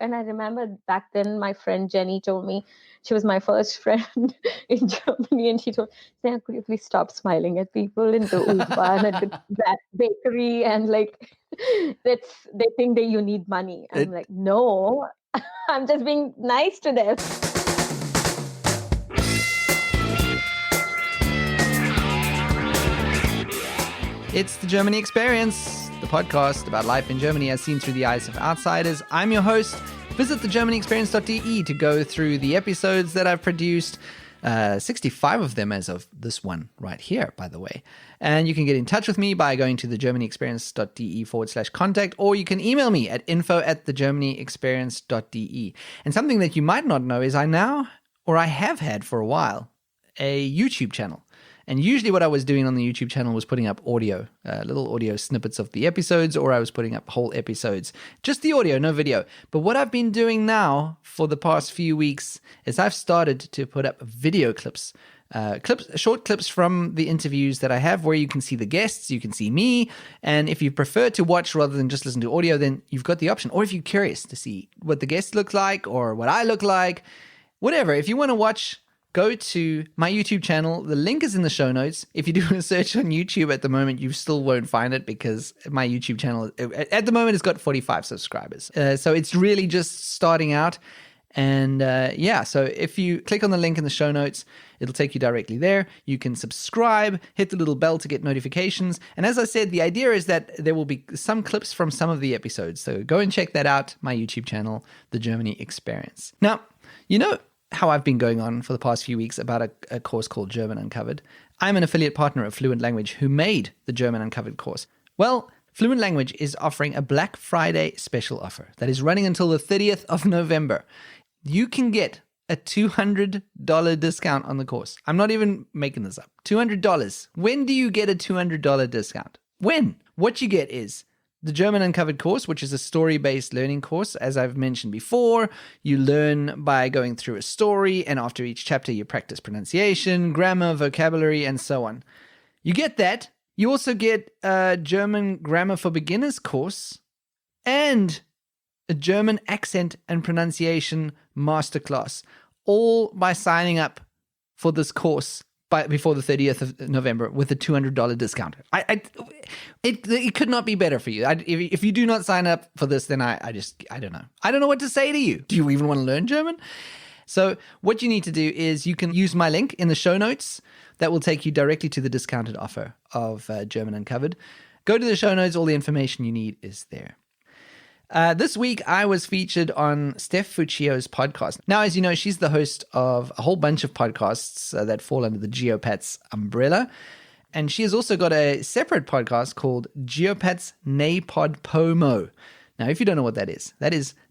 And I remember back then my friend Jenny told me, she was my first friend in Germany, and she told, Sneha, could you please stop smiling at people in the U-Bahn at that bakery, and like they think that you need money. I'm like, no, I'm just being nice to them. It's the Germany Experience, the podcast about life in Germany as seen through the eyes of outsiders. I'm your host. Visit thegermanyexperience.de to go through the episodes that I've produced, 65 of them as of this one right here, by the way. And you can get in touch with me by going to thegermanyexperience.de/contact, or you can email me at info@thegermanyexperience.de. And something that you might not know is I have had for a while, a YouTube channel. And usually what I was doing on the YouTube channel was putting up audio, little audio snippets of the episodes, or I was putting up whole episodes, just the audio, no video. But what I've been doing now for the past few weeks is I've started to put up video clips, short clips from the interviews that I have where you can see the guests, you can see me. And if you prefer to watch rather than just listen to audio, then you've got the option. Or if you're curious to see what the guests look like or what I look like, whatever, if you want to watch, go to my YouTube channel. The link is in the show notes. If you do a search on YouTube at the moment, you still won't find it because my YouTube channel, at the moment, has got 45 subscribers. So it's really just starting out. And so if you click on the link in the show notes, it'll take you directly there. You can subscribe, hit the little bell to get notifications. And as I said, the idea is that there will be some clips from some of the episodes. So go and check that out, my YouTube channel, The Germany Experience. Now, you know how I've been going on for the past few weeks about a course called German Uncovered. I'm an affiliate partner of Fluent Language who made the German Uncovered course. Well, Fluent Language is offering a Black Friday special offer that is running until the 30th of November. You can get a $200 discount on the course. I'm not even making this up. $200. When do you get a $200 discount? When? What you get is the German Uncovered course, which is a story-based learning course. As I've mentioned before, you learn by going through a story, and after each chapter, you practice pronunciation, grammar, vocabulary, and so on. You get that. You also get a German Grammar for Beginners course and a German accent and pronunciation masterclass, all by signing up for this course before the 30th of November with a $200 discount. It could not be better for you. If you do not sign up for this, then I don't know. I don't know what to say to you. Do you even want to learn German? So what you need to do is you can use my link in the show notes. That will take you directly to the discounted offer of German Uncovered. Go to the show notes. All the information you need is there. This week, I was featured on Steph Fuccio's podcast. Now, as you know, she's the host of a whole bunch of podcasts that fall under the Geopats umbrella. And she has also got a separate podcast called Geopats NaPodPoMo. Now, if you don't know what that is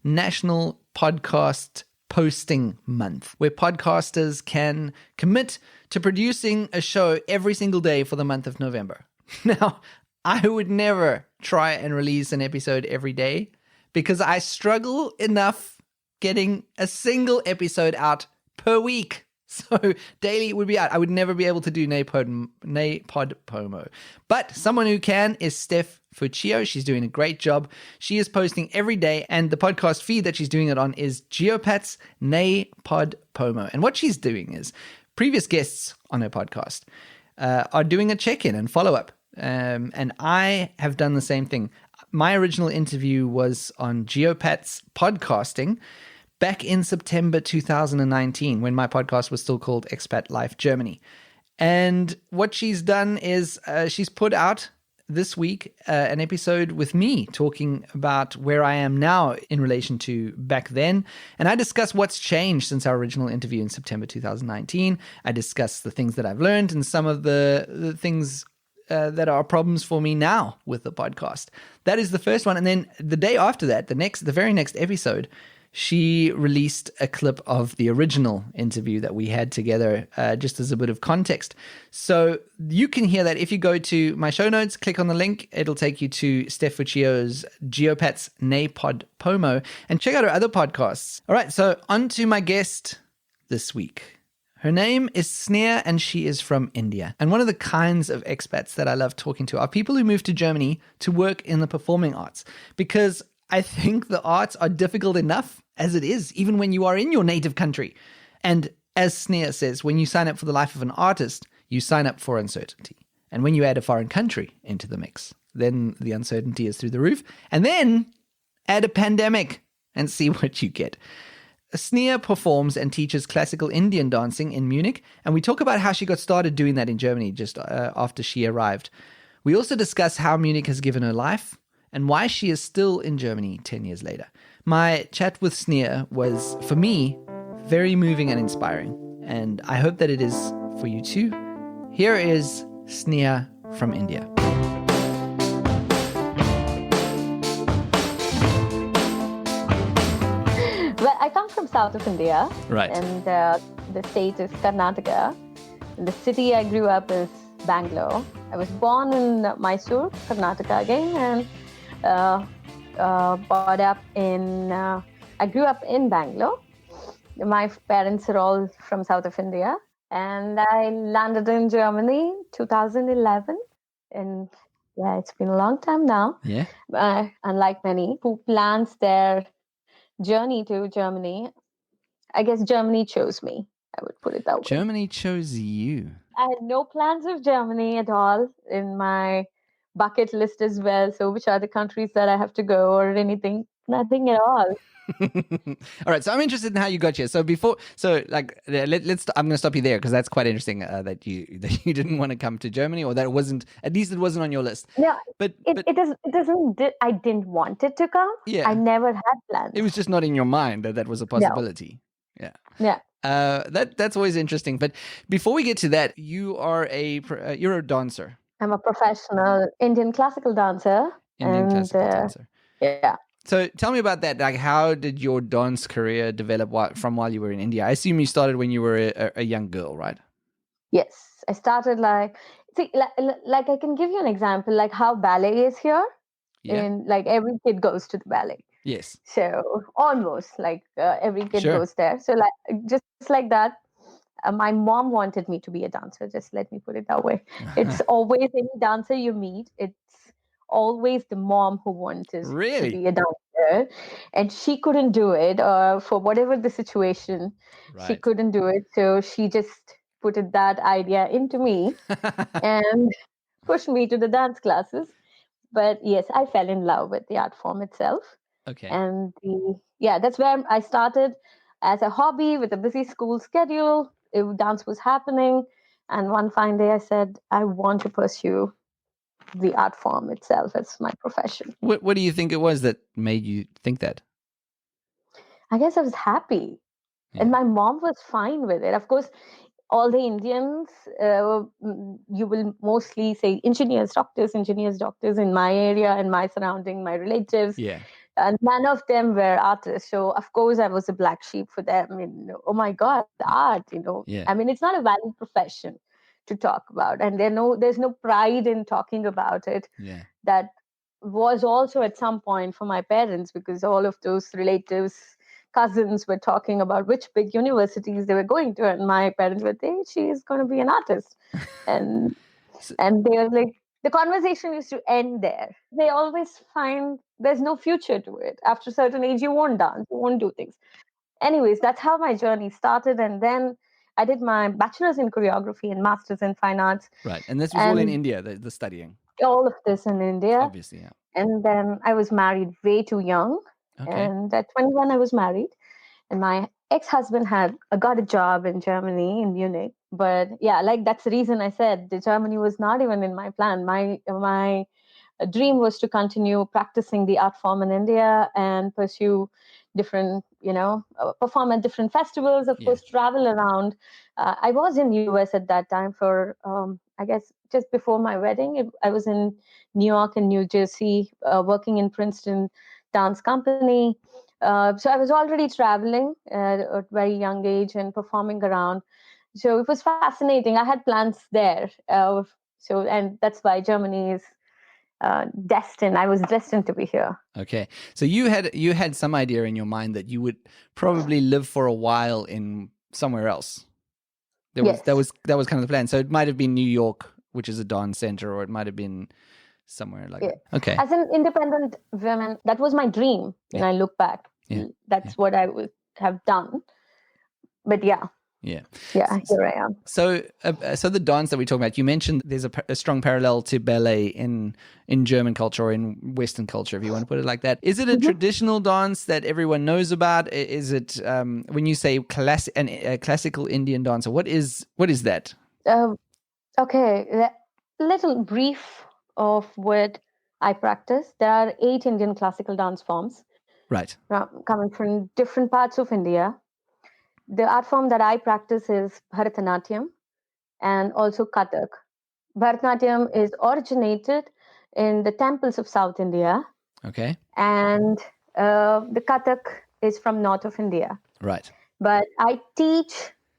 National Podcast Posting Month, where podcasters can commit to producing a show every single day for the month of November. Now, I would never try and release an episode every day, because I struggle enough getting a single episode out per week. So daily would be out. I would never be able to do NaPodPoMo. But someone who can is Steph Fuccio. She's doing a great job. She is posting every day, and the podcast feed that she's doing it on is Geopats NaPodPoMo. And what she's doing is previous guests on her podcast are doing a check-in and follow-up. And I have done the same thing. My original interview was on Geopats podcasting back in September 2019, when my podcast was still called Expat Life Germany. And what she's done is she's put out this week an episode with me talking about where I am now in relation to back then. And I discuss what's changed since our original interview in September 2019. I discuss the things that I've learned and some of the things that are problems for me now with the podcast. That is the first one. And then the day after that, the very next episode, she released a clip of the original interview that we had together, just as a bit of context. So you can hear that if you go to my show notes, click on the link, it'll take you to Steph Fuccio's Geopats NaPodPoMo, and check out her other podcasts. All right, so on to my guest this week. Her name is Sneha, and she is from India. And one of the kinds of expats that I love talking to are people who move to Germany to work in the performing arts, because I think the arts are difficult enough as it is, even when you are in your native country. And as Sneha says, when you sign up for the life of an artist, you sign up for uncertainty. And when you add a foreign country into the mix, then the uncertainty is through the roof. And then add a pandemic and see what you get. Sneha performs and teaches classical Indian dancing in Munich, and we talk about how she got started doing that in Germany just after she arrived. We also discuss how Munich has given her life and why she is still in Germany 10 years later. My chat with Sneha was, for me, very moving and inspiring, and I hope that it is for you too. Here is Sneha from India. Well, I come from south of India. Right. And the state is Karnataka. And the city I grew up is Bangalore. I was born in Mysore, Karnataka again, and brought up in, I grew up in Bangalore. My parents are all from south of India. And I landed in Germany 2011. And yeah, it's been a long time now. Yeah. Unlike many who plans their journey to Germany, I guess Germany chose me. I would put it that way. Germany chose you. I had no plans of Germany at all in my bucket list as well. So which are the countries that I have to go or anything? Nothing at all. All right, so I'm interested in how you got here. So let's. I'm going to stop you there because that's quite interesting that you didn't want to come to Germany, or that it wasn't, at least it wasn't on your list. Yeah, but it doesn't. I didn't want it to come. Yeah, I never had plans. It was just not in your mind that was a possibility. No. Yeah. That's always interesting. But before we get to that, you're a dancer. I'm a professional Indian classical dancer. Classical dancer. Yeah. So tell me about that. Like, how did your dance career develop from while you were in India? I assume you started when you were a young girl, right? Yes, I started like I can give you an example, like how ballet is here. Yeah. And like every kid goes to the ballet. Yes. So almost like every kid Sure. goes there. So like just like that, my mom wanted me to be a dancer. Just let me put it that way. It's always any dancer you meet. It's always the mom who wanted to be a dancer, and she couldn't do it for whatever the situation. Right. She couldn't do it, so she just put that idea into me and pushed me to the dance classes. But yes, I fell in love with the art form itself. Okay. And that's where I started as a hobby with a busy school schedule. Dance was happening, and one fine day I said, I want to pursue the art form itself as my profession. What do you think it was that made you think that? I guess I was happy. Yeah. And my mom was fine with it. Of course, all the Indians, you will mostly say engineers, doctors in my area, in my surrounding, my relatives. Yeah. And none of them were artists. So, of course, I was a black sheep for them. Oh, my God, art, Yeah. I mean, it's not a valid profession to talk about. And there's no pride in talking about it. Yeah. That was also at some point for my parents, because all of those relatives, cousins were talking about which big universities they were going to. And my parents were saying, she's going to be an artist. And they were like, the conversation used to end there. They always find there's no future to it. After a certain age, you won't dance, you won't do things. Anyways, that's how my journey started. And then I did my bachelor's in choreography and master's in fine arts. Right. And this was all in India, the studying? All of this in India. Obviously, yeah. And then I was married way too young. Okay. And at 21, I was married. And my ex-husband got a job in Germany, in Munich. But yeah, like that's the reason I said the Germany was not even in my plan. My dream was to continue practicing the art form in India and pursue different, perform at different festivals, of course, travel around. I was in US at that time for, I guess, just before my wedding. I was in New York and New Jersey, working in Princeton dance company. So I was already traveling at a very young age and performing around. So it was fascinating. I had plans there. And that's why Germany is destined. I was destined to be here. Okay. So you had some idea in your mind that you would probably live for a while in somewhere else. That was kind of the plan. So it might have been New York, which is a dance center, or it might have been somewhere like Yeah. that. Okay. As an independent woman, that was my dream when I look back. Yeah. That's what I would have done. But Yeah. yeah, here I am. So the dance that we talk about, you mentioned there's a strong parallel to ballet in German culture or in Western culture, if you want to put it like that. Is it a traditional dance that everyone knows about? Is it when you say classical Indian dancer? What is that? Okay, a little brief of what I practice. There are 8 Indian classical dance forms, Right. Coming from different parts of India. The art form that I practice is Bharatanatyam and also Kathak. Bharatanatyam is originated in the temples of South India. Okay. And the Kathak is from north of India. Right. But I teach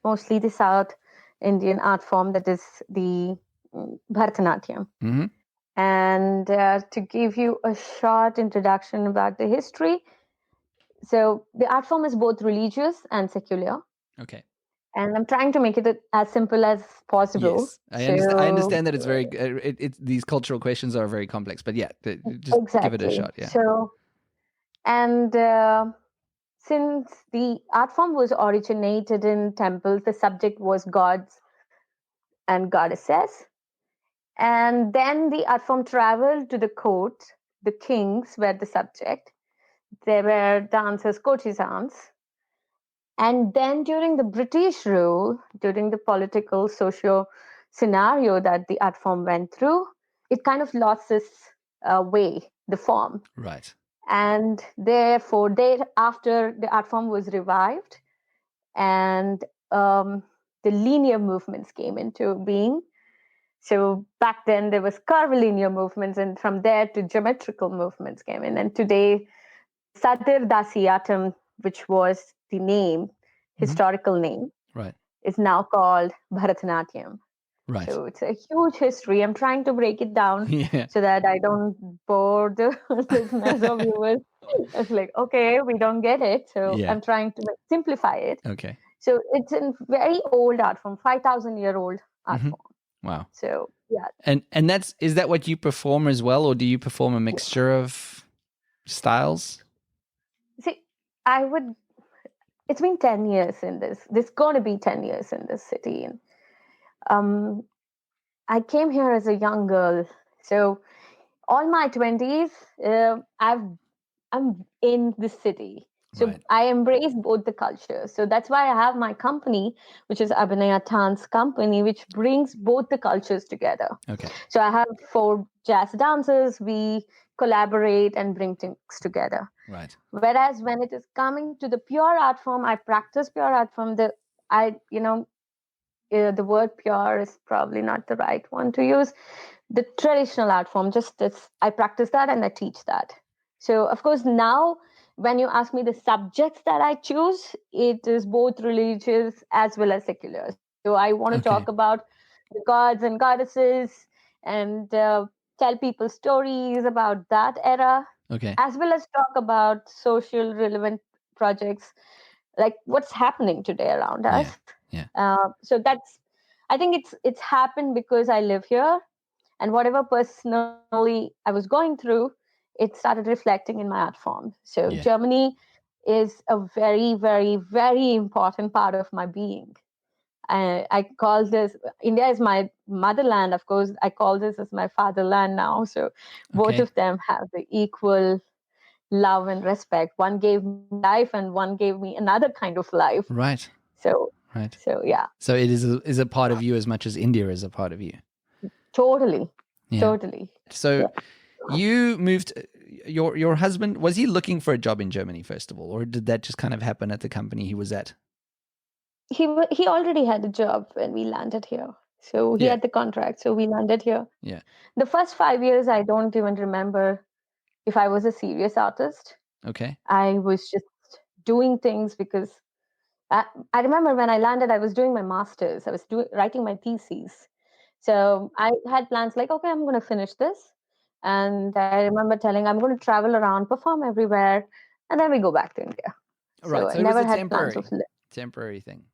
mostly the South Indian art form, that is the Bharatanatyam. Mm-hmm. And to give you a short introduction about the history, so the art form is both religious and secular. Okay. And I'm trying to make it as simple as possible. Yes, I understand that it's very. These cultural questions are very complex, but yeah, just give it a shot. Yeah. So, and since the art form was originated in temples, the subject was gods and goddesses. And then the art form traveled to the court. The kings were the subject. There were dancers, courtesans. And then during the British rule, during the political, socio scenario that the art form went through, it kind of lost its way, the form. Right. And therefore, after the art form was revived, and the linear movements came into being. So back then there was curvilinear movements, and from there to geometrical movements came in. And today, Satir Dasiyatam, which was the name, historical name, right, is now called Bharatanatyam. right. So it's a huge history. I'm trying to break it down so that I don't bore the listeners or viewers. It's like, okay, we don't get it. So I'm trying to simplify it. Okay. So it's a very old art form, 5,000-year-old art form. Wow. So yeah. And is that what you perform as well, or do you perform a mixture of styles? See, it's been 10 years in this. There's going to be 10 years in this city. And I came here as a young girl. So all my 20s, I'm in the city. So I embrace both the cultures. So that's why I have my company, which is Abhinaya Dance Company, which brings both the cultures together. Okay. So I have 4 jazz dancers. We collaborate and bring things together. Right. Whereas when it is coming to the pure art form, I practice pure art form. The word pure is probably not the right one to use. The traditional art form, just as I practice that and I teach that. So, of course, now when you ask me the subjects that I choose, it is both religious as well as secular. So I want to talk about the gods and goddesses and tell people stories about that era, as well as talk about social relevant projects, like what's happening today around us. So I think it's happened because I live here, and whatever personally I was going through, it started reflecting in my art form. So Germany is a very, very, very important part of my being. I call this, India is my motherland. Of course, I call this as my fatherland now. So both of them have the equal love and respect. One gave me life and one gave me another kind of life. Right. So yeah. So it is a part of you as much as India is a part of you. Totally. Yeah. Totally. So you moved, your husband, was he looking for a job in Germany first of all, or did that just kind of happen at the company he was at? He already had a job when we landed here. So he had the contract. So we landed here. Yeah. The first 5 years, I don't even remember if I was a serious artist. Okay. I was just doing things because I remember when I landed, I was doing my master's. I was writing my thesis. So I had plans like, okay, I'm going to finish this. And I remember telling, I'm going to travel around, perform everywhere, and then we go back to India. Right. So it never was a had plans of temporary thing.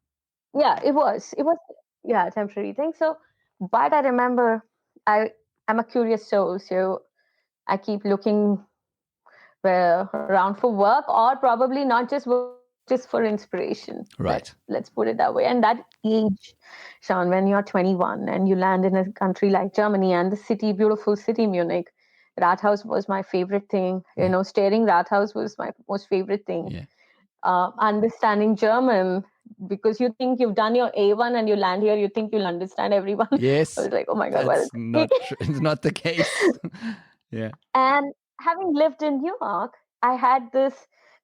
Yeah, it was a temporary thing. So, but I remember I'm a curious soul. So I keep looking around for work, or probably not just work, just for inspiration. Right. Let's put it that way. And that age, Sean, when you're 21 and you land in a country like Germany and the city, beautiful city, Munich, Rathaus was my favorite thing. Staring Rathaus was my most favorite thing. Yeah. Understanding German, because you think you've done your A1 and you land here, you think you'll understand everyone. Yes. I was like, oh my God, what is That's not it's not the case. Yeah. And having lived in New York, I had this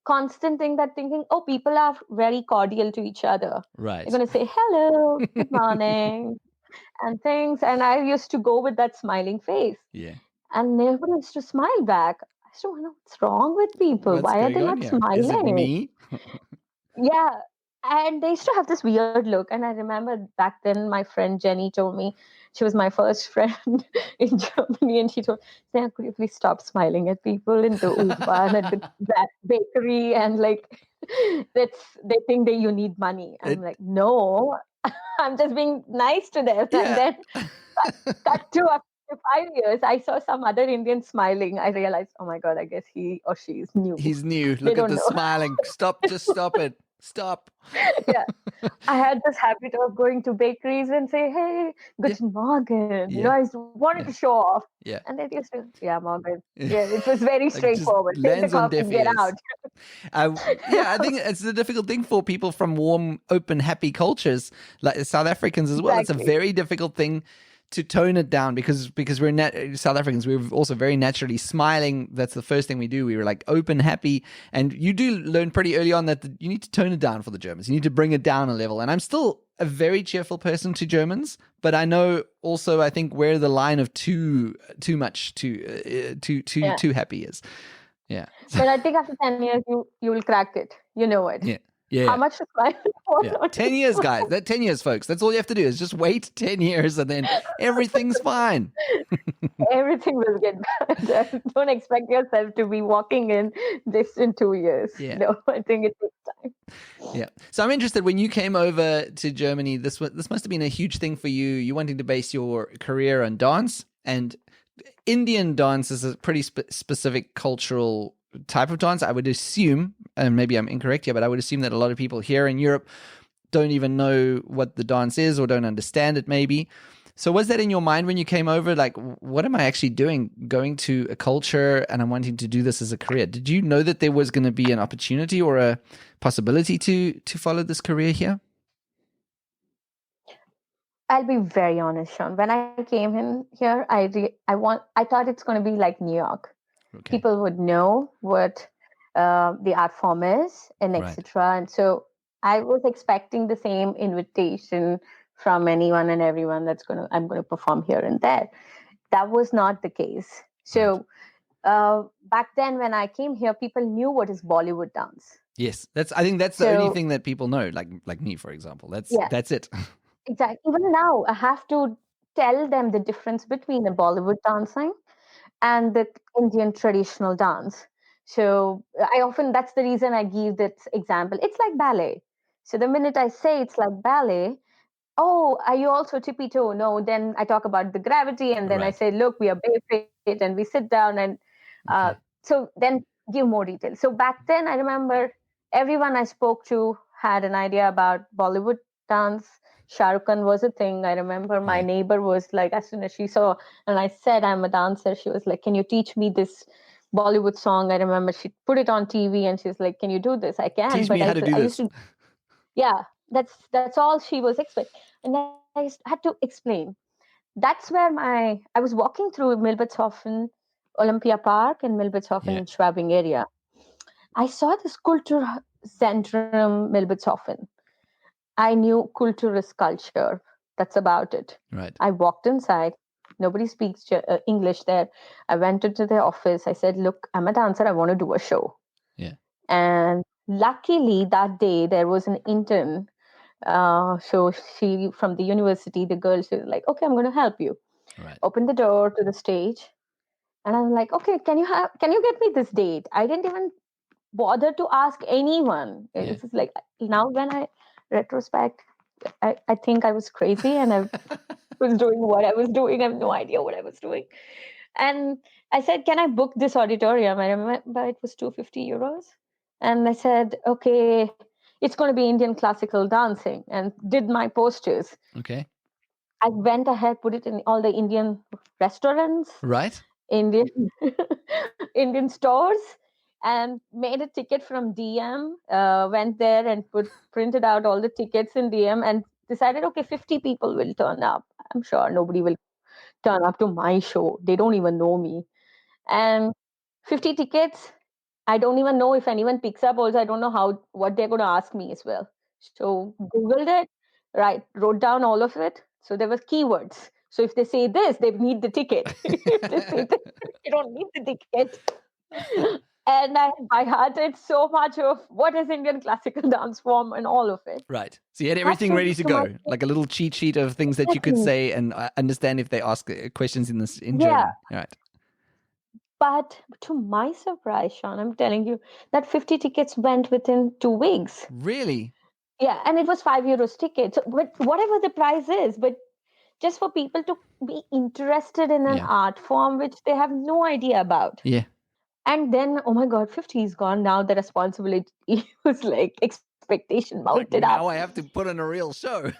constant thing that thinking, oh, people are very cordial to each other. Right. They're going to say hello, good morning, and things. And I used to go with that smiling face. Yeah. And nobody used to smile back. I used to wonder what's wrong with people. What's Why are going they on not here? Is it smiling? me? Yeah. And they used to have this weird look. And I remember back then my friend Jenny told me, she was my first friend in Germany, and she told, Sneha, could you please stop smiling at people in the U-Bahn at that bakery, and like they think that you need money. I'm It, like, no, I'm just being nice to them. And yeah. then cut to after 5 years, I saw some other Indian smiling. I realized, oh my God, I guess he or she is new. He's new. They Look at don't the know. smiling. Stop. Just stop it. Stop. Yeah. I had this habit of going to bakeries and say, hey, Yeah. good morning. Yeah. I wanted to show off. Yeah. And they used to, yeah, morning. Yeah, it was very Like just straightforward. Take the lands on coffee, deaf get ears. out. Yeah, I think it's a difficult thing for people from warm, open, happy cultures like South Africans as well. Exactly. It's a very difficult thing to tone it down because we're South Africans. We're also very naturally smiling. That's the first thing we do. We were like open, happy, and you do learn pretty early on that you need to tone it down for the Germans. You need to bring it down a level. And I'm still a very cheerful person to Germans, but I know also I think where the line of too much, too happy is. Yeah. But I think after 10 years, you will crack it. You know it. Yeah. Yeah. How much to smile for? Yeah. 10 years, guys. 10 years, folks. That's all you have to do is just wait 10 years and then everything's fine. Everything will get better. Don't expect yourself to be walking in this in 2 years. Yeah. No, I think it takes time. Yeah. So I'm interested, when you came over to Germany, this must have been a huge thing for you. You wanting to base your career on dance, and Indian dance is a pretty specific cultural type of dance. I would assume, and maybe I'm incorrect here, but I would assume that a lot of people here in Europe don't even know what the dance is or don't understand it maybe. So was that in your mind when you came over? Like, what am I actually doing? Going to a culture and I'm wanting to do this as a career. Did you know that there was going to be an opportunity or a possibility to follow this career here? I'll be very honest, Sean. When I came in here, I thought it's going to be like New York. Okay. People would know what the art form is, and Right. etc. And so I was expecting the same invitation from anyone and everyone I'm going to perform here and there. That was not the case. So back then, when I came here, people knew what is Bollywood dance. Yes, I think that's the only thing that people know. Like me, for example. That's it. Exactly. Even now, I have to tell them the difference between the Bollywood dancing and the Indian traditional dance. So that's the reason I give that example. It's like ballet. So the minute I say it's like ballet, oh, are you also tippy toe? No, then I talk about the gravity, and then I Right. say, look, we are barefoot, and we sit down, and Okay. so then give more detail. So back then, I remember everyone I spoke to had an idea about Bollywood dance. Shah Rukh Khan was a thing. I remember my Yeah. neighbor was like, as soon as she saw, and I said, I'm a dancer, she was like, can you teach me this Bollywood song? I remember she put it on TV and she's like, can you do this? I can. Teach but me how to do I used this. to, yeah, that's all she was expecting. And I had to explain. That's where I was walking through Milbertshofen, Olympia Park in Milbertshofen, Yeah. Schwabing area. I saw this Kulturzentrum Milbertshofen. I knew culture is culture. That's about it. Right. I walked inside. Nobody speaks English there. I went into the office. I said, look, I'm a dancer. I want to do a show. Yeah. And luckily that day there was an intern. So she, from the university, the girl, she was like, okay, I'm going to help you. Right. Open the door to the stage. And I'm like, okay, can you get me this date? I didn't even bother to ask anyone. Yeah. It's just like, now when I retrospect, I think I was crazy and I was doing what I was doing. I have no idea what I was doing. And I said, can I book this auditorium? I remember it was 250 euros. And I said, okay, it's going to be Indian classical dancing, and did my posters. Okay. I went ahead, put it in all the Indian restaurants, Right. Indian Indian stores, and made a ticket from DM. Went there and printed out all the tickets in DM, and decided, okay, 50 people will turn up. I'm sure nobody will turn up to my show. They don't even know me. And 50 tickets. I don't even know if anyone picks up. Also, I don't know what they're going to ask me as well. So Googled it, right? Wrote down all of it. So there were keywords. So if they say this, they need the ticket. If they say this, they don't need the ticket. And I by hearted so much of what is Indian classical dance form and all of it. Right. So you had everything ready to go, like a little cheat sheet of things that you could say and understand if they ask questions in German. Right. But to my surprise, Sean, I'm telling you that 50 tickets went within 2 weeks. Really? Yeah, and it was €5 ticket. So, but whatever the price is, but just for people to be interested in an art form which they have no idea about. Yeah. And then, oh my God, 50 is gone. Now the responsibility was like expectation mounted up. Now I have to put on a real show.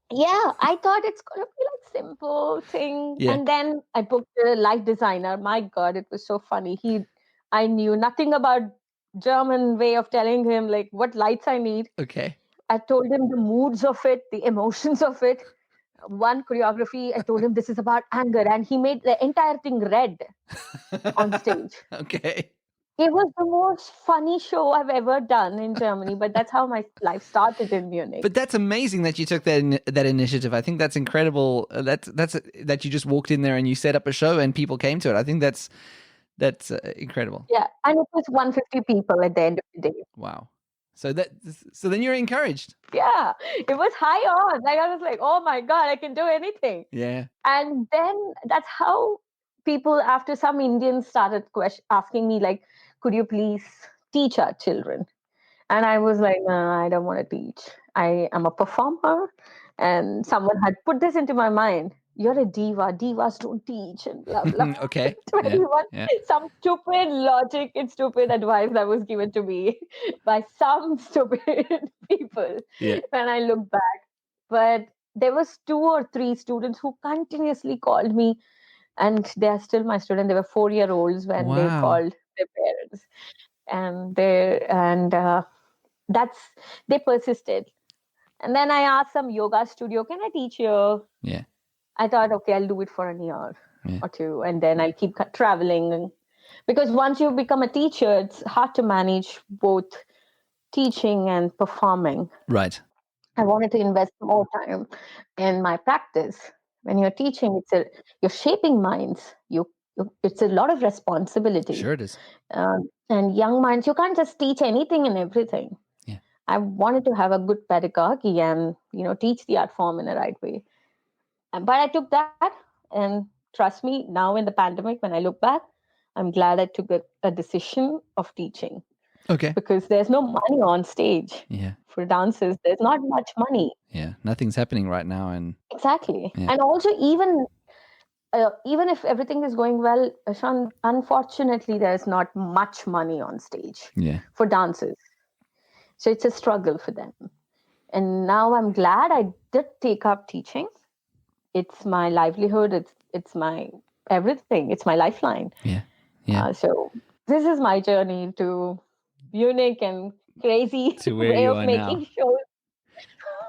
Yeah, I thought it's gonna be like simple thing. Yeah. And then I booked a light designer. My God, it was so funny. I knew nothing about German way of telling him like what lights I need. Okay. I told him the moods of it, the emotions of it. One choreography, I told him this is about anger, and he made the entire thing red on stage. Okay. It was the most funny show I've ever done in Germany, but that's how my life started in Munich. But that's amazing that you took that initiative. I think that's incredible. That you just walked in there and you set up a show and people came to it. I think that's incredible. Yeah, and it was 150 people at the end of the day. Wow. So then you're encouraged. Yeah, it was high on. Like I was like, oh my God, I can do anything. Yeah. And then that's how people, after some Indians started asking me, like, could you please teach our children? And I was like, no, I don't want to teach. I am a performer. And someone had put this into my mind. You're a diva. Divas don't teach and blah, blah. Okay. 21. Yeah. Some stupid logic and stupid advice that was given to me by some stupid people when I look back. But there was 2 or 3 students who continuously called me, and they are still my student. They were 4-year-olds when they called their parents. And they persisted. And then I asked some yoga studio, can I teach you? Yeah. I thought, okay, I'll do it for a year or two, and then I'll keep traveling. Because once you become a teacher, it's hard to manage both teaching and performing. Right. I wanted to invest more time in my practice. When you're teaching, you're shaping minds. It's a lot of responsibility. Sure it is. And young minds, you can't just teach anything and everything. Yeah. I wanted to have a good pedagogy and teach the art form in the right way. But I took that, and trust me, now in the pandemic, when I look back, I'm glad I took a decision of teaching. Okay. Because there's no money on stage. Yeah. For dancers, there's not much money. Yeah. Nothing's happening right now. Exactly. Yeah. And also, even if everything is going well, Sean, unfortunately, there's not much money on stage for dancers. So it's a struggle for them. And now I'm glad I did take up teaching. It's my livelihood. It's my everything. It's my lifeline. Yeah. Yeah. So this is my journey to unique and crazy way of making shows.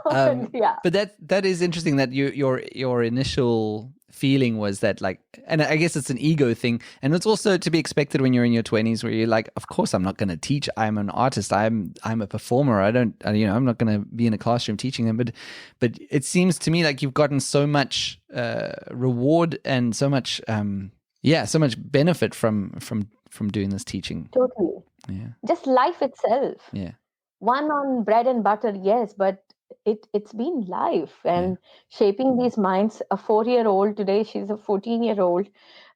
But that is interesting that your initial feeling was that, like, and I guess it's an ego thing, and it's also to be expected when you're in your 20s, where you're like, of course I'm not going to teach. I'm an artist. I'm a performer. I'm not going to be in a classroom teaching them. But it seems to me like you've gotten so much reward and so much so much benefit from doing this teaching. Totally. Yeah. Just life itself. Yeah. One on bread and butter, yes, but it's been life and shaping these minds. A 4-year-old today, she's a 14-year-old.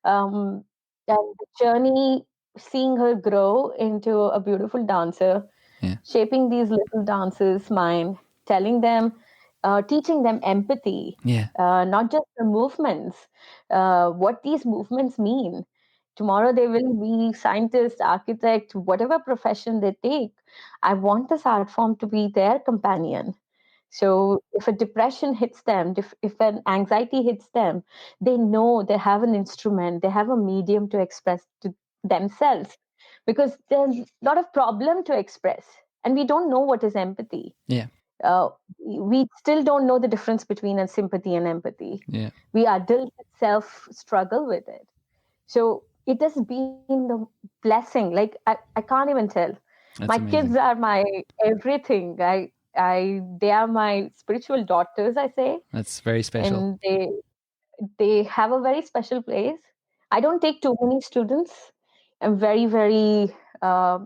And the journey, seeing her grow into a beautiful dancer, shaping these little dancers' mind, telling them, teaching them empathy, not just the movements, what these movements mean. Tomorrow they will be scientist, architect, whatever profession they take. I want this art form to be their companion. So if a depression hits them, if an anxiety hits them, they know they have an instrument, they have a medium to express to themselves, because there's a lot of problem to express, and we don't know what is empathy. Yeah. We still don't know the difference between a sympathy and empathy. Yeah. We adults itself struggle with it. So it has been the blessing. Like I can't even tell. My That's kids amazing. are my everything. They are my spiritual daughters, I say, That's very special. and they have a very special place. I don't take too many students. I'm very, very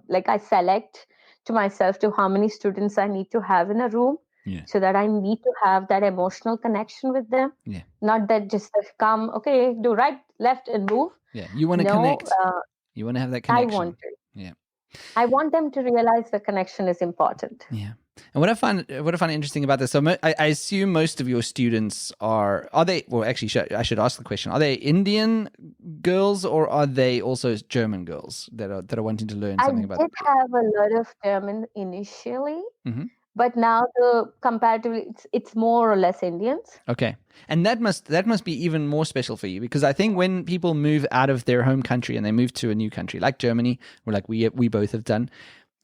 like I select to myself to how many students I need to have in a room, Yeah. so that I need to have that emotional connection with them. Yeah. Not that just come, okay, do right, left, and move. Yeah. You want to No, connect. You want to have that I connection. want to. Yeah. I want them to realize the connection is important. Yeah. And what I find interesting about this, so I assume most of your students are they? Well, actually, I should ask the question: are they Indian girls or are they also German girls that are wanting to learn I something about? did have a lot of German initially, Mm-hmm. but now the comparatively it's more or less Indians. Okay, and that must be even more special for you, because I think when people move out of their home country and they move to a new country like Germany, or like we both have done,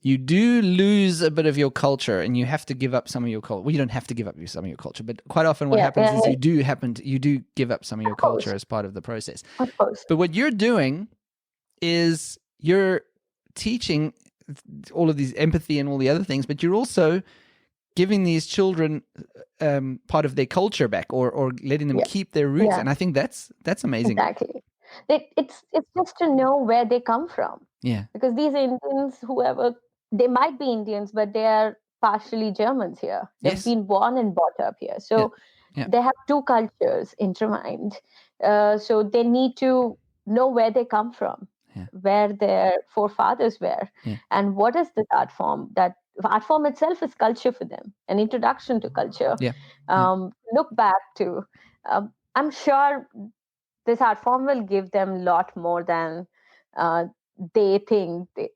you do lose a bit of your culture, and you have to give up some of your culture. Well, you don't have to give up some of your culture, but quite often what happens is you do give up some of your Of course, culture as part of the process. of course. But what you're doing is you're teaching all of these empathy and all the other things, but you're also giving these children part of their culture back, or letting them Yeah, keep their roots. yeah, And I think that's amazing. exactly. It's just to know where they come from, Yeah. because these Indians, whoever they might be Indians, but they are partially Germans here. They've Yes. been born and brought up here, Yeah. so Yeah. they have two cultures intertwined. So they need to know where they come from, Yeah. where their forefathers were, Yeah. and what is this art form. That art form itself is culture for them, an introduction to culture. Yeah. Yeah. Look back to. I'm sure this art form will give them a lot more than uh, they think it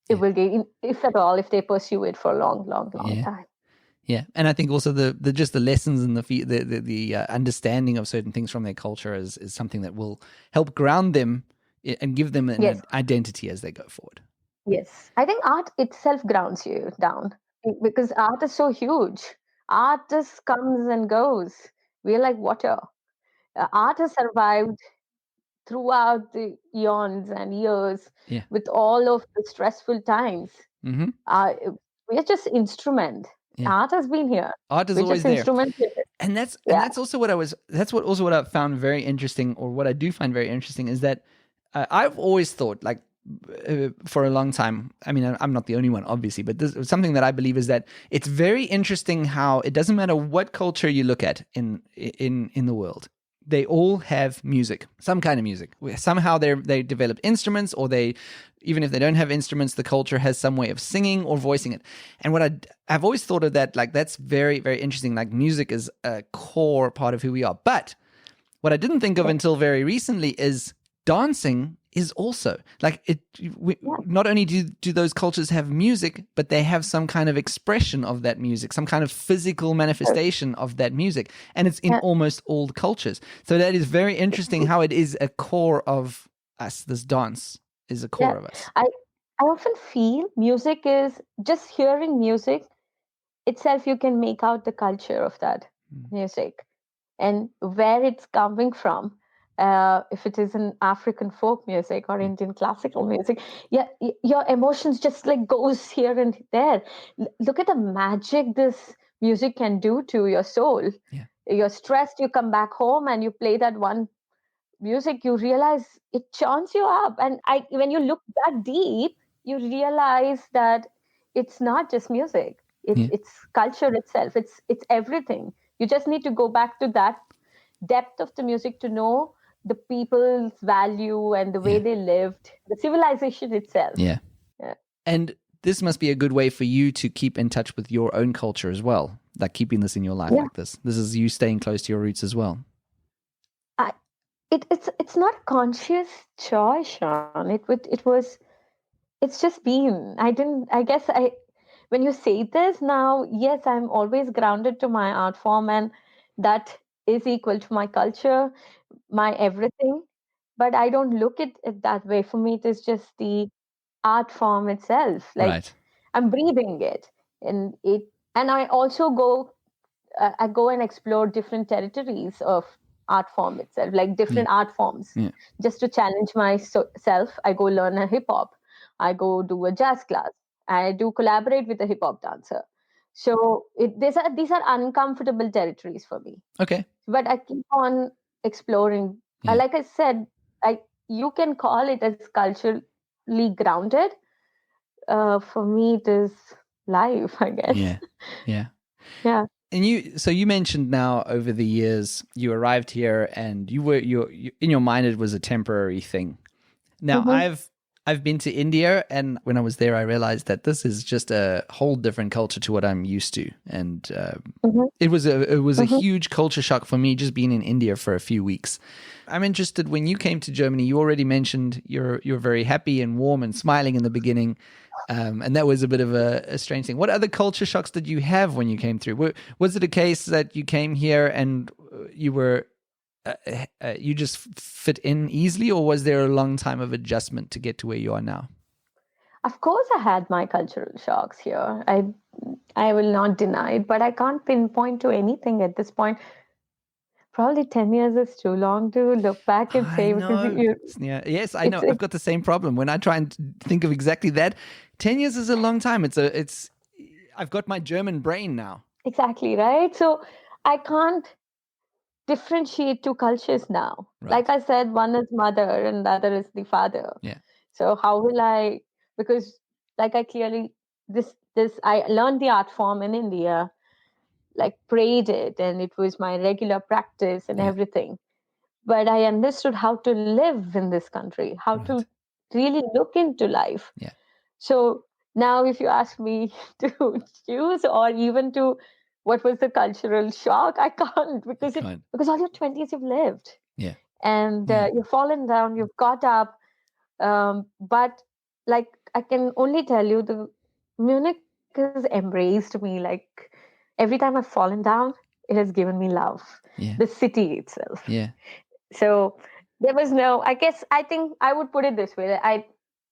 Yeah. will give, if at all, if they pursue it for a long, long, long Yeah. time. Yeah, and I think also the just the lessons and the understanding of certain things from their culture is something that will help ground them and give them Yes, an identity as they go forward. yes. I think art itself grounds you down, because art is so huge. Art just comes and goes. We're like water. Art has survived throughout the eons and years Yeah. with all of the stressful times. Mm-hmm. Uh, we're just instrument. Yeah. Art has been here. Art is We're always just there. instrument. And Yeah. that's also what I found very interesting, or what I do find very interesting, is that I've always thought, like, for a long time, I mean, I'm not the only one, obviously, but this something that I believe is that it's very interesting how it doesn't matter what culture you look at in the world, they all have music, some kind of music. Somehow they develop instruments, or they, even if they don't have instruments, the culture has some way of singing or voicing it. And what I've always thought of that, like, that's very, very interesting. Like, music is a core part of who we are. But what I didn't think of until very recently is dancing is also like it. Not only do those cultures have music, but they have some kind of expression of that music, some kind of physical manifestation of that music, and it's in almost all cultures. So that is very interesting how it is a core of us. This dance is a core of us. I often feel music is just hearing music itself. You can make out the culture of that music and where it's coming from. If it is an African folk music or Indian classical music, yeah, your emotions just like goes here and there. Look at the magic this music can do to your soul. Yeah. You're stressed, you come back home and you play that one music, you realize it churns you up. And when you look that deep, you realize that it's not just music. Yeah. It's culture itself. It's everything. You just need to go back to that depth of the music to know the people's value and the way they lived, the civilization itself. Yeah. Yeah. And this must be a good way for you to keep in touch with your own culture as well, like keeping this in your life like this. This is you staying close to your roots as well. it's not a conscious choice, Sean. It's just been. I guess when you say this now, yes, I'm always grounded to my art form, and that is equal to my culture, my everything. But I don't look at it that way. For me, it is just the art form itself. Like Right. I'm breathing it, and I also I go and explore different territories of art form itself, like Yeah. different art forms, Yeah. just to challenge myself. I go learn a hip hop. I go do a jazz class. I do collaborate with a hip hop dancer. So these are uncomfortable territories for me, Okay. but I keep on exploring. Yeah. Like I said, I you can call it as culturally grounded. For me, it is life, I guess. Yeah. Yeah. Yeah. And you mentioned now over the years you arrived here and you in your mind it was a temporary thing. Now Mm-hmm. I've been to India, and when I was there, I realized that this is just a whole different culture to what I'm used to, and Mm-hmm. it was a Mm-hmm. huge culture shock for me just being in India for a few weeks. I'm interested, when you came to Germany, you already mentioned you're very happy and warm and smiling in the beginning, and that was a bit of a strange thing. What other culture shocks did you have when you came through? Was it a case that you came here and you just fit in easily, or was there a long time of adjustment to get to where you are now? Of course, I had my cultural shocks here. I will not deny it, but I can't pinpoint to anything at this point. Probably 10 years is too long to look back and I say because know. Yeah, yes, I know. I've it's got the same problem. When I try and think of exactly that, 10 years is a long time. I've got my German brain now. exactly right. So I can't differentiate two cultures now. Like Right. I said, one is mother and the other is the father. Yeah. So how will I? Because like I clearly this I learned the art form in India, like prayed it, and it was my regular practice and Yeah. everything. But I understood how to live in this country, how to Right. really look into life. Yeah. So now, if you ask me to choose or even to what was the cultural shock, I can't You because can't. all your 20s you've lived Yeah. and Yeah. you've fallen down, you've got up. But like I can only tell you, the Munich has embraced me. Like every time I've fallen down, it has given me love. Yeah. The city itself. Yeah. So there was no. I think I would put it this way.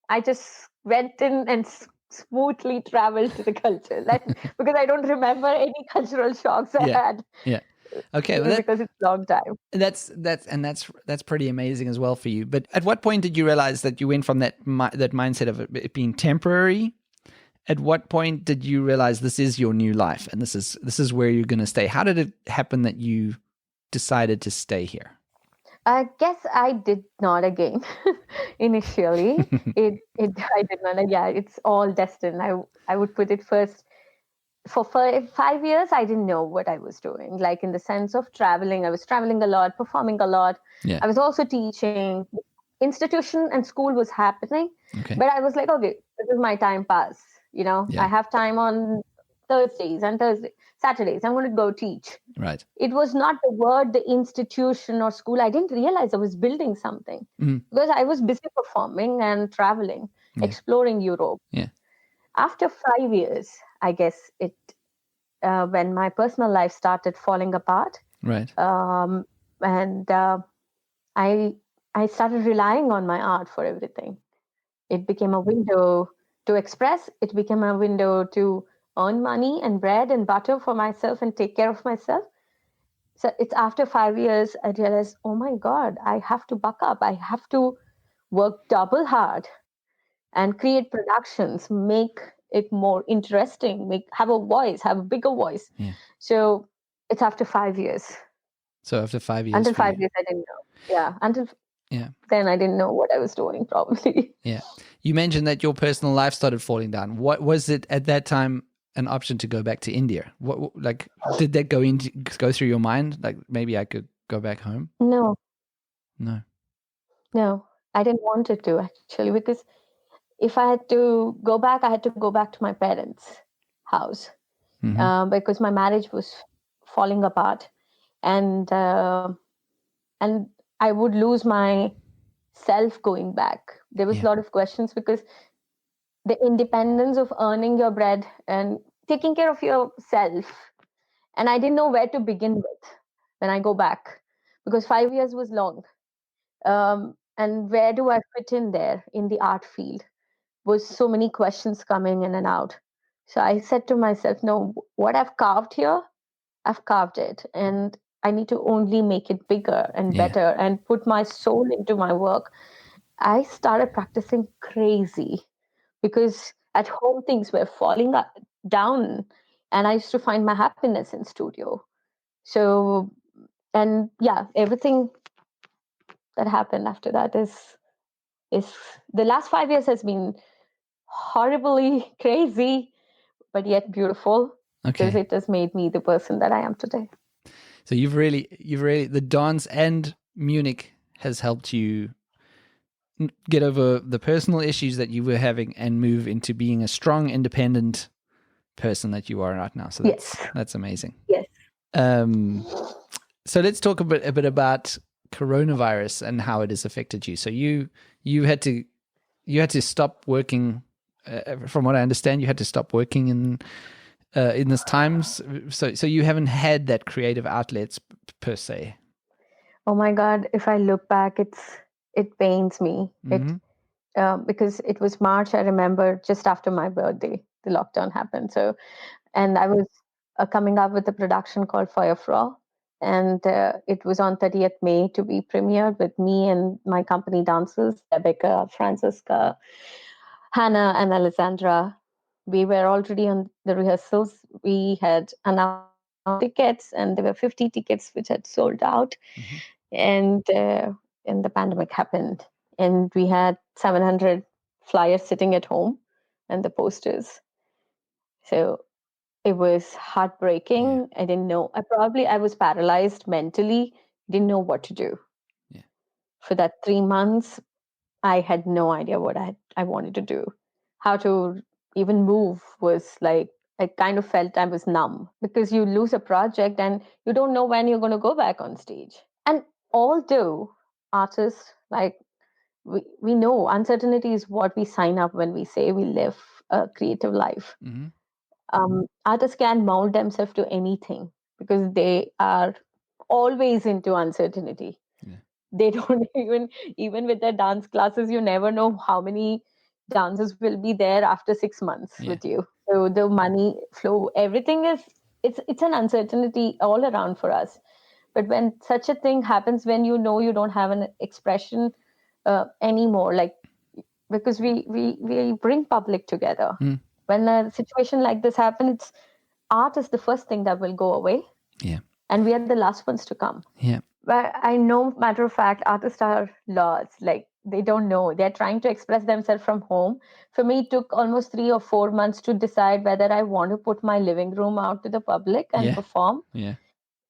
I just went in and smoothly traveled to the culture. Like because I don't remember any cultural shocks I Yeah. had. Yeah. Okay. Well, Maybe because it's a long time. that's pretty amazing as well for you. But at what point did you realize that you went from that mindset of it being temporary? At what point did you realize this is your new life and this is where you're going to stay? How did it happen that you decided to stay here? I guess I did not again initially. It I did not. Yeah, it's all destined. I would put it first. For 5 years, I didn't know what I was doing. Like in the sense of traveling, I was traveling a lot, performing a lot. Yeah. I was also teaching. Institution and school was happening, Okay. but I was like, okay, this is my time pass. I Yeah. have time on Saturdays. I'm going to go teach. Right. It was not the word, the institution or school. I didn't realize I was building something Mm. because I was busy performing and traveling, Yeah. exploring Europe. Yeah. After 5 years, I guess when my personal life started falling apart, Right. and I I started relying on my art for everything. It became a window to express. It became a window to earn money and bread and butter for myself and take care of myself. So it's after 5 years, I realized, oh my God, I have to buck up. I have to work double hard and create productions, make it more interesting, have a voice, have a bigger voice. Yeah. So it's after 5 years. So after 5 years Until for five you. years, I didn't know. Yeah, until Yeah. then, I didn't know what I was doing, probably. Yeah. You mentioned that your personal life started falling down. What was it at that time an option to go back to India? What like did that go through your mind? Like maybe I could go back home? No, No. no, I didn't want it to actually, because if I had to go back, I had to go back to my parents' house Mm-hmm. because my marriage was falling apart, and and I would lose my self going back. There was a lot of questions because the independence of earning your bread and taking care of yourself. And I didn't know where to begin with when I go back because 5 years was long. And where do I fit in there in the art field? Was so many questions coming in and out. So I said to myself, no, what I've carved here, I've carved it. And I need to only make it bigger and better and put my soul into my work. I started practicing crazy because at home things were falling down and I used to find my happiness in studio. So, and yeah, everything that happened after that is the last 5 years has been horribly crazy, but yet beautiful because it has made me the person that I am today. So you've really, the dance and Munich has helped you get over the personal issues that you were having and move into being a strong, independent person that you are right now. So that's amazing. Yes. So let's talk a bit about coronavirus and how it has affected you. So you had to stop working. From what I understand, you had to stop working in this times. So you haven't had that creative outlets per se. Oh my God! If I look back, it pains me. Because it was March. I remember just after my birthday, the lockdown happened. So, and I was coming up with a production called Feuerfrau. And it was on 30th May to be premiered with me and my company dancers, Rebecca, Francisca, Hannah, and Alessandra. We were already on the rehearsals. We had announced tickets, and there were 50 tickets which had sold out. And the pandemic happened, and we had 700 flyers sitting at home and the posters. So it was heartbreaking. I didn't know. I was paralyzed mentally, didn't know what to do. For that 3 months, I had no idea what I wanted to do. How to even move was like, I kind of felt I was numb because you lose a project and you don't know when you're going to go back on stage. And although artists, like, we know uncertainty is what we sign up when we say we live a creative life. Artists can mold themselves to anything because they are always into uncertainty. They don't even with their dance classes, you never know how many dancers will be there after 6 months with you. So the money flow, everything is it's an uncertainty all around for us. But when such a thing happens, when you know you don't have an expression anymore, like because we bring public together. When a situation like this happens, art is the first thing that will go away. And we are the last ones to come. But I know, matter of fact, artists are lost. Like, they don't know. They're trying to express themselves from home. For me, it took almost 3 or 4 months to decide whether I want to put my living room out to the public and perform.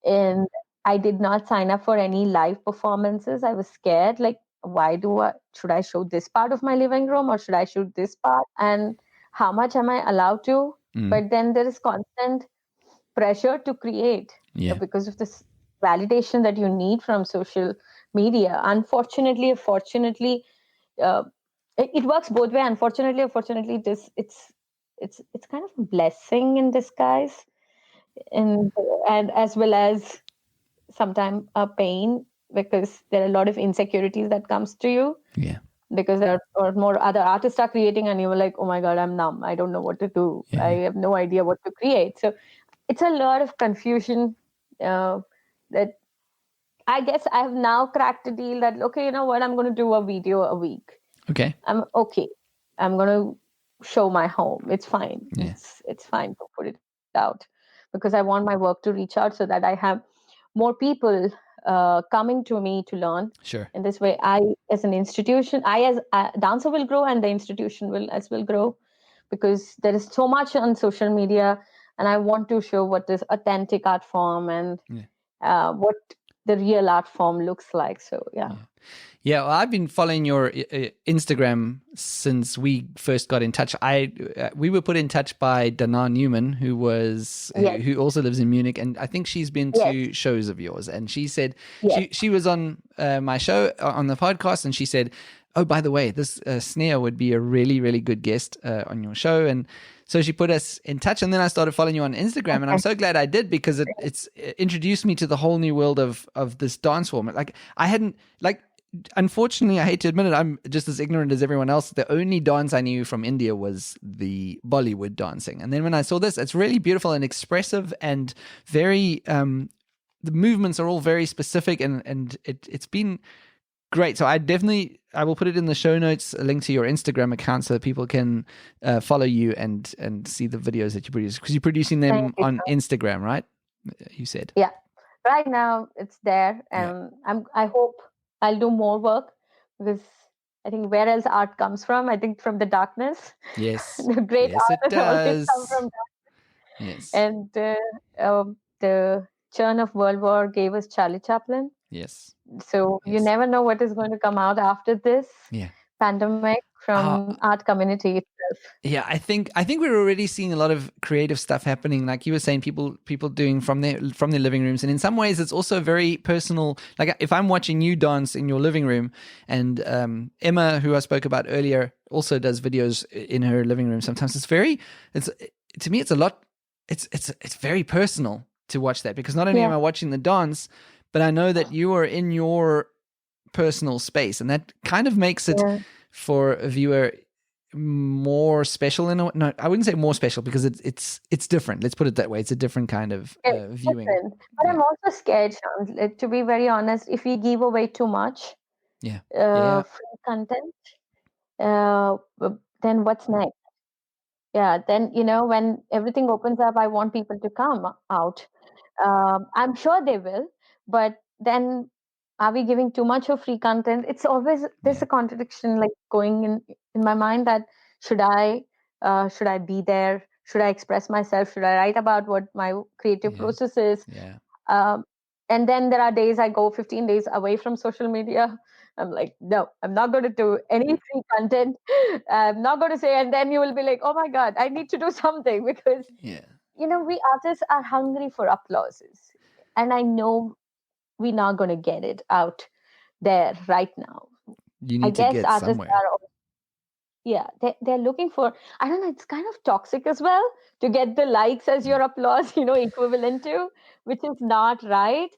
And I did not sign up for any live performances. I was scared. Like, should I show this part of my living room or should I shoot this part? And how much am I allowed to? But then there is constant pressure to create because of this validation that you need from social media. Unfortunately or fortunately, it works both way. Unfortunately or fortunately, it's kind of a blessing in disguise, and as well as sometimes a pain because there are a lot of insecurities that comes to you. Because there are more other artists are creating and you're like, oh my God, I'm numb. I don't know what to do. I have no idea what to create. So it's a lot of confusion that I guess I have now cracked a deal that, okay, you know what, I'm going to do a video a week. I'm okay. I'm going to show my home. It's fine. It's fine to put it out because I want my work to reach out so that I have more people coming to me to learn. In this way, I, as an institution, I as a dancer will grow and the institution will as well grow because there is so much on social media and I want to show what is authentic art form and what the real art form looks like. So yeah. Yeah, well, I've been following your Instagram since we first got in touch. We were put in touch by Dana Newman, Yes, who also lives in Munich, and I think she's been yes, to shows of yours. And she said yes. she was on my show on the podcast, and she said, "Oh, by the way, this Sneha would be a really really good guest on your show." And so she put us in touch, and then I started following you on Instagram, and I'm so glad I did because it's introduced me to the whole new world of this dance form. Like I hadn't like. Unfortunately, I hate to admit it, I'm just as ignorant as everyone else. The only dance I knew from India was the Bollywood dancing. And then when I saw this, it's really beautiful and expressive and very, the movements are all very specific and it's been great. So I will put it in the show notes, a link to your Instagram account so that people can follow you and see the videos that you produce. Because you're producing them Thank you. on Instagram, right? You said. Yeah. Right now it's there, and I hope I'll do more work, because I think where else art comes from? I think from the darkness. Yes. The great Yes, it art always come does. from Yes. and the churn of World War gave us Charlie Chaplin. Yes. So you Yes. never know what is going to come out after this pandemic from art community itself. Yeah, I think we're already seeing a lot of creative stuff happening. Like you were saying, people doing from their living rooms, and in some ways, it's also very personal. Like if I'm watching you dance in your living room, and Emma, who I spoke about earlier, also does videos in her living room. Sometimes it's to me, it's a lot. It's very personal to watch that, because not only am I watching the dance, but I know that you are in your personal space, and that kind of makes it for a viewer more special in a no, I wouldn't say more special, because it's different. Let's put it that way. It's a different kind of viewing. Different. But I'm also scared, Sean, to be very honest, if we give away too much free content, uh, then what's next? Yeah, then when everything opens up, I want people to come out. I'm sure they will, but then are we giving too much of free content? It's always there's a contradiction like going in my mind, that should I be there? Should I express myself? Should I write about what my creative process is? Um, and then there are days I go 15 days away from social media. I'm like, no, I'm not going to do any free content. I'm not going to say, and then you will be like, oh my God, I need to do something, because we artists are hungry for applauses. And I know we're not going to get it out there right now. You I need to guess get artists somewhere. they're looking for, I don't know, it's kind of toxic as well to get the likes as your applause, equivalent to, which is not right.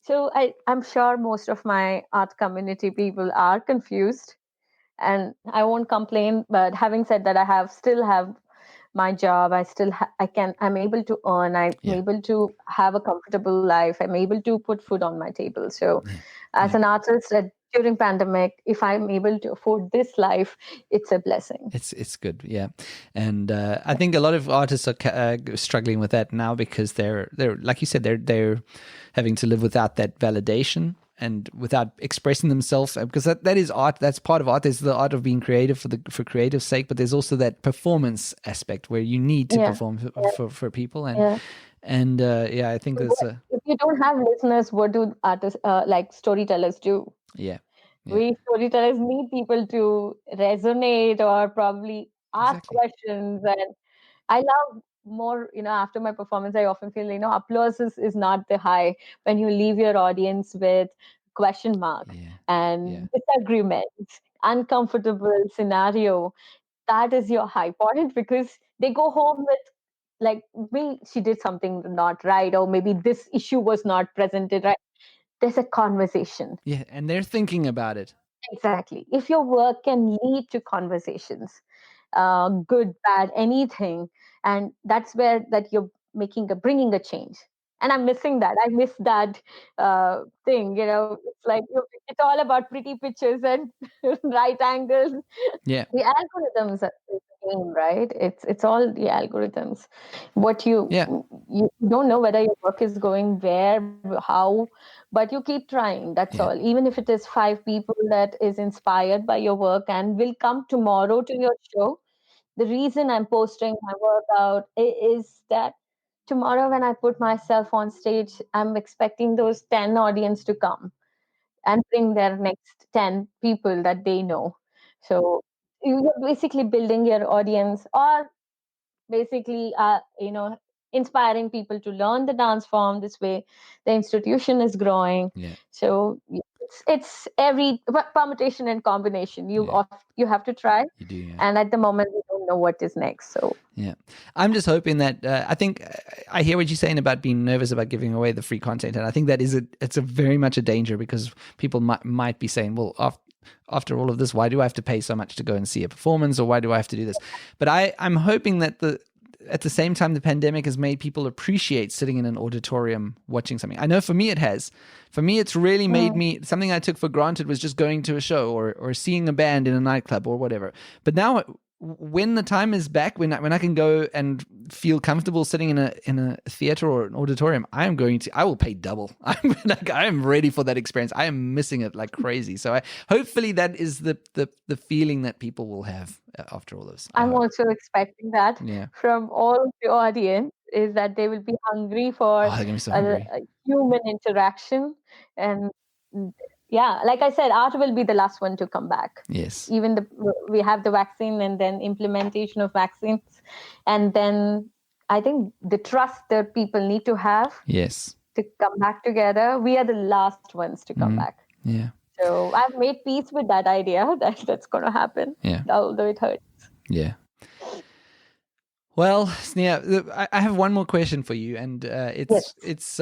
So I'm sure most of my art community people are confused, and I won't complain. But having said that, still have my job. I'm able to earn. I'm able to have a comfortable life. I'm able to put food on my table. So as an artist, during pandemic, if I'm able to afford this life, it's a blessing. It's good, yeah. And I think a lot of artists are struggling with that now, because they're like you said, they're having to live without that validation and without expressing themselves, because that is art. That's part of art. There's the art of being creative for creative sake, but there's also that performance aspect where you need to perform for people. And I think there's if you don't have listeners, what do artists like storytellers do? We storytellers need people to resonate or probably ask questions. And I love more, after my performance, I often feel, applause is not the high when you leave your audience with question mark and disagreements, uncomfortable scenario. That is your high point, because they go home with like, maybe she did something not right, or maybe this issue was not presented right. There's a conversation. And they're thinking about it. Exactly. If your work can lead to conversations, good, bad, anything, and that's where that you're bringing a change. And I'm missing that. I miss that thing. It's like it's all about pretty pictures and right angles. Yeah. The algorithms are the game, right? It's all the algorithms. What you don't know whether your work is going where, how, but you keep trying. That's all. Even if it is 5 people that is inspired by your work and will come tomorrow to your show. The reason I'm posting my work out is that tomorrow when I put myself on stage, I'm expecting those 10 audience to come and bring their next 10 people that they know. So you're basically building your audience, or basically inspiring people to learn the dance form. This way the institution is growing. Yeah. So it's every permutation and combination you have to try. You do, yeah. And at the moment we don't know what is next. So yeah, I'm just hoping that I think I hear what you're saying about being nervous about giving away the free content, and I think that it's a very much a danger, because people might be saying, well, after all of this, why do I have to pay so much to go and see a performance, or why do I have to do this? But I'm hoping that at the same time, the pandemic has made people appreciate sitting in an auditorium watching something. I know for me it has. For me, it's really made me, something I took for granted was just going to a show or seeing a band in a nightclub or whatever. But now, when the time is back, when I can go and feel comfortable sitting in a theater or an auditorium, I will pay double. I am ready for that experience. I am missing it like crazy. So hopefully that is the feeling that people will have after all this. I'm also expecting that Yeah. from all of the audience, is that they will be hungry for they're gonna be so hungry. a human interaction. And yeah, like I said, art will be the last one to come back. Yes. Even we have the vaccine, and then implementation of vaccines, and then I think the trust that people need to have, yes, to come back together. We are the last ones to come back. Yeah. So I've made peace with that idea that that's going to happen. Yeah. Although it hurts. Yeah. Well, Sneha, I have one more question for you, and it's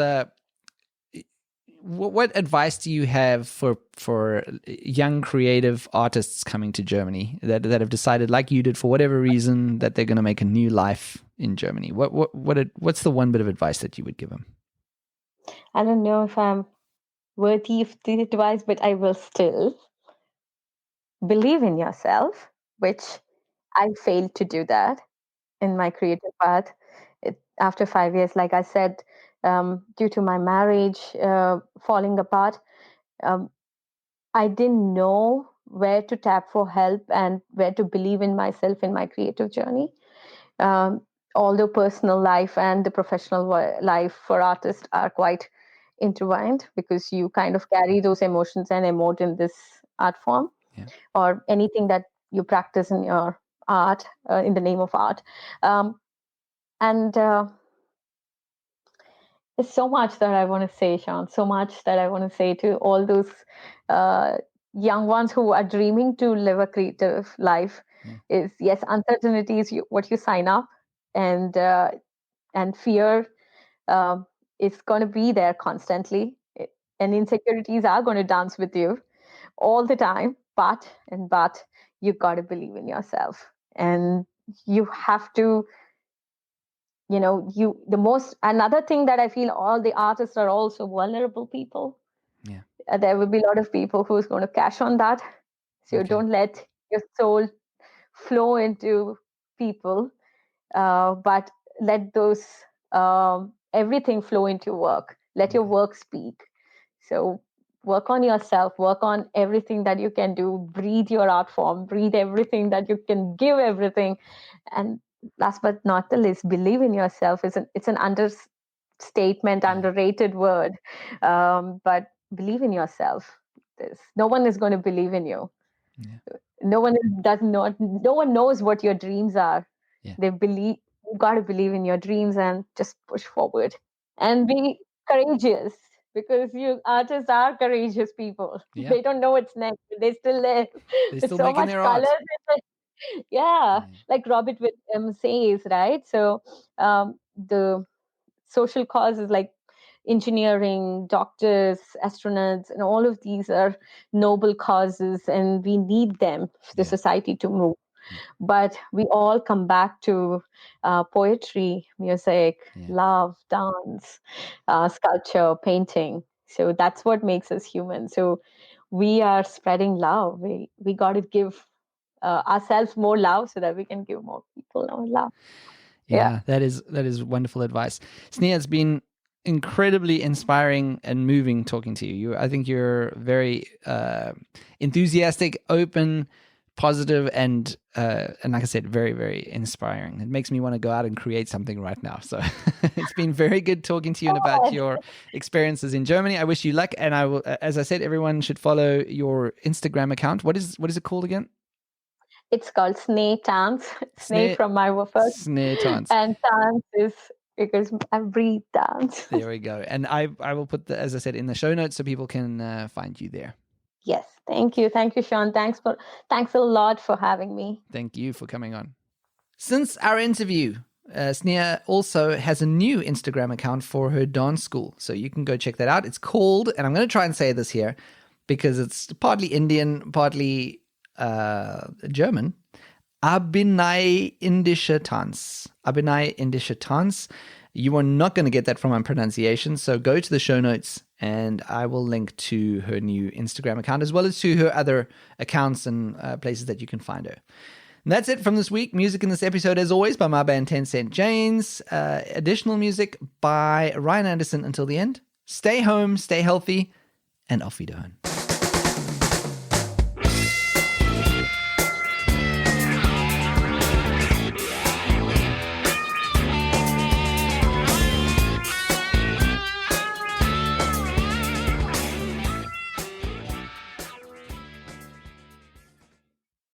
what advice do you have for young creative artists coming to Germany that have decided, like you did, for whatever reason, that they're going to make a new life in Germany? What's the one bit of advice that you would give them? I don't know if I'm worthy of the advice, but I will still believe in yourself, which I failed to do that in my creative path. After 5 years, like I said, due to my marriage falling apart, I didn't know where to tap for help and where to believe in myself in my creative journey. Although personal life and the professional life for artists are quite intertwined, because you kind of carry those emotions and emote in this art form, or anything that you practice in your art, in the name of art. And there's so much that I want to say, Sean, so much that I want to say to all those young ones who are dreaming to live a creative life. Is, yes, uncertainty is what you sign up, and fear is going to be there constantly, and insecurities are going to dance with you all the time. But you got to believe in yourself, and you have to, another thing that I feel, all the artists are also vulnerable people. There will be a lot of people who's going to cash on that. So don't let your soul flow into people, but let those everything flow into work. Let your work speak. So work on yourself, work on everything that you can do, breathe your art form, breathe everything that you can, give everything. And last but not the least, believe in yourself. It's an understatement, underrated word, but believe in yourself. No one is going to believe in you. No one knows what your dreams are. You got to believe in your dreams and just push forward and be courageous, because you artists are courageous people. They don't know what's next, but they still live with so much color. Like Robert Williams says, right? So the social causes like engineering, doctors, astronauts, and all of these are noble causes, and we need them for the society to move. But we all come back to poetry, music, love, dance, sculpture, painting. So that's what makes us human. So we are spreading love. We got to give ourselves more love so that we can give more people more love. Yeah, that is wonderful advice. Sneha, it's been incredibly inspiring and moving talking to you. I think you're very enthusiastic, open, positive and like I said, very, very inspiring. It makes me want to go out and create something right now. So it's been very good talking to you and about your experiences in Germany. I wish you luck, and I will, as I said, everyone should follow your Instagram account. What is it called again? It's called Sneha Dance. Sneha from my first. Sneha Dance. And dance is because I breathe dance. There we go. And I will put as I said, in the show notes so people can find you there. Yes. Thank you. Thank you, Sean. Thanks a lot for having me. Thank you for coming on. Since our interview, Sneha also has a new Instagram account for her dance school. So you can go check that out. It's called, and I'm going to try and say this here because it's partly Indian, partly German. Abhinay Indische Tanz. Abhinay Indische Tanz. You are not going to get that from my pronunciation. So go to the show notes and I will link to her new Instagram account as well as to her other accounts and places that you can find her. And that's it from this week. Music in this episode, as always, by my band 10 Cent Janes. Additional music by Ryan Anderson until the end. Stay home, stay healthy, and auf Wiederhören.